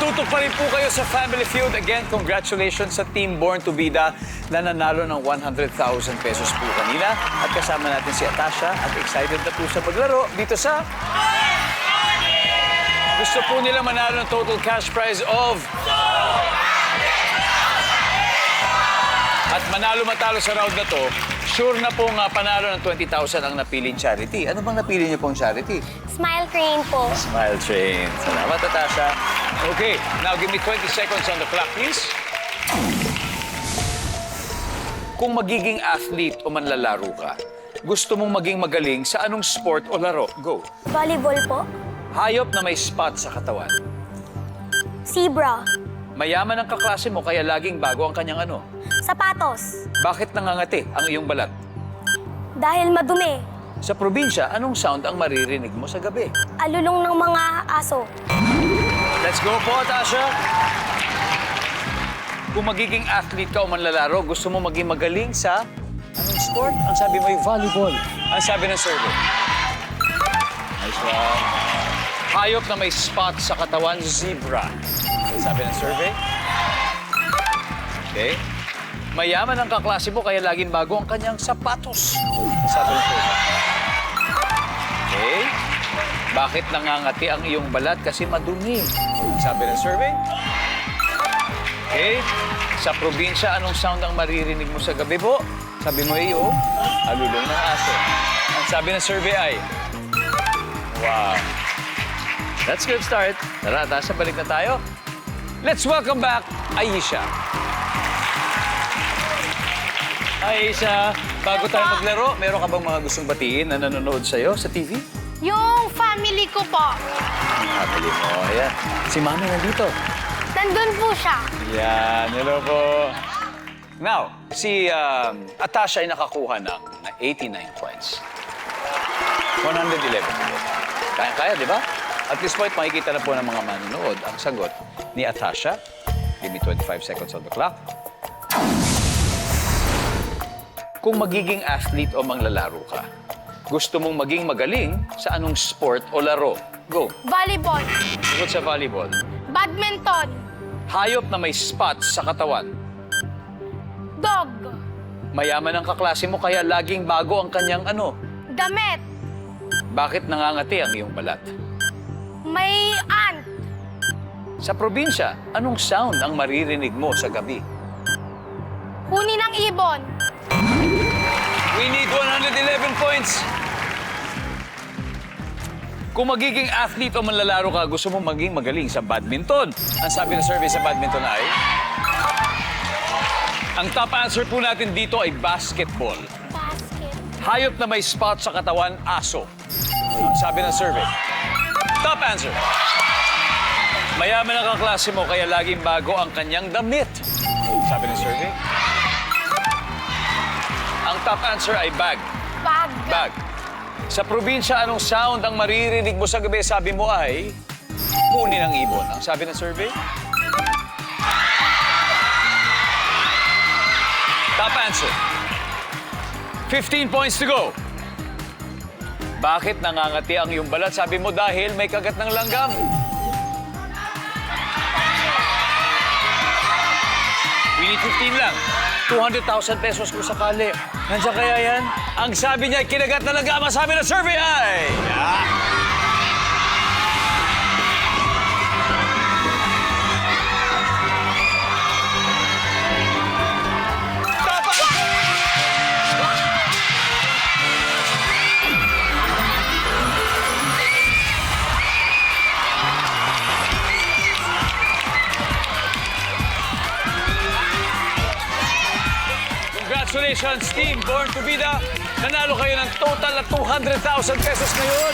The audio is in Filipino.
Tutok pa rin po kayo sa Family Feud. Again, congratulations sa Team Born to Bida na nanalo ng 100,000 pesos po kanina. At kasama natin si Atasha at excited na po sa paglaro dito sa... Gusto po nila manalo ng total cash prize of... At manalo matalo sa round na to, sure na pong panalo ng 20,000 ang napiling charity. Ano bang napili niyo pong charity? Smile Crane po. Smile Train. Salamat, Atasha. Okay, now give me 20 seconds on the clock, please. Kung magiging athlete o manlalaro ka, gusto mong maging magaling sa anong sport o laro? Go. Volleyball po. Hayop na may spot sa katawan. Zebra. Mayaman ang kaklase mo kaya laging bago ang kanyang ano. Sapatos. Bakit nangangati ang iyong balat? Dahil madumi. Sa probinsya, anong sound ang maririnig mo sa gabi? Alulong ng mga aso. Let's go po, Atasha. Kung magiging athlete ka o manlalaro, gusto mo maging magaling sa anong sport? Ang sabi mo ay volleyball. Ang sabi ng survey. Nice one. Hayop na may spot sa katawan, zebra. Ang sabi ng survey. Okay. Mayaman ang kaklase mo kaya laging bago ang kanyang sapatos. Ang sabi ng survey. Okay. Bakit nangangati ang iyong balat? Kasi madumi. Sabi ng survey. Okay. Sa probinsya, anong sound ang maririnig mo sa gabi po? Sabi mo iyo, alulong ng aso. Ang sabi ng survey ay, wow. That's a good start. Tara, Tasha, balik na tayo. Let's welcome back Aisha. Aisha, bago tayo maglaro, meron ka bang mga gustong batiin na nanonood sa'yo sa TV? Yung family ko po. Family mo, ayan. Si Mami nandito. Nandun po siya. Yan, hello po. Now, si Atasha ay nakakuha ng 89 points. 111 po. Kaya-kaya, di ba? At this point, makikita na po ng mga manonood ang sagot ni Atasha. Give me 25 seconds on the clock. Kung magiging athlete o manglalaro ka, gusto mong maging magaling sa anong sport o laro? Go. Volleyball. Sagot sa volleyball. Badminton. Hayop na may spots sa katawan. Dog. Mayaman ang kaklase mo kaya laging bago ang kanyang ano. Damit. Bakit nangangati ang iyong balat? May ant. Sa probinsya, anong sound ang maririnig mo sa gabi? Huni ng ibon. We need 111 points. Kung magiging athlete o manlalaro ka, gusto mong maging magaling sa badminton. Ang sabi ng survey sa badminton ay... Ang top answer po natin dito ay basketball. Basket. Hayop na may spot sa katawan, aso. Ang sabi ng survey. Top answer. Mayaman ang kaklase mo kaya laging bago ang kanyang damit. Sabi ng survey. Ang top answer ay bag. Bag. Bag. Sa probinsya, anong sound ang maririnig mo sa gabi? Sabi mo ay huni ng ibon. Ang sabi ng survey? Top answer. 15 points to go. Bakit nangangati ang iyong balat? Sabi mo dahil may kagat ng langgam. We need 15 lang. 200,000 pesos kung sakali. Nandiyan kaya yan? Ang sabi niya, kinagat na langgam. Ang sabi ng survey ay... Congratulations, Team Born to Bida. Nanalo kayo ng total na 200,000 pesos ngayon.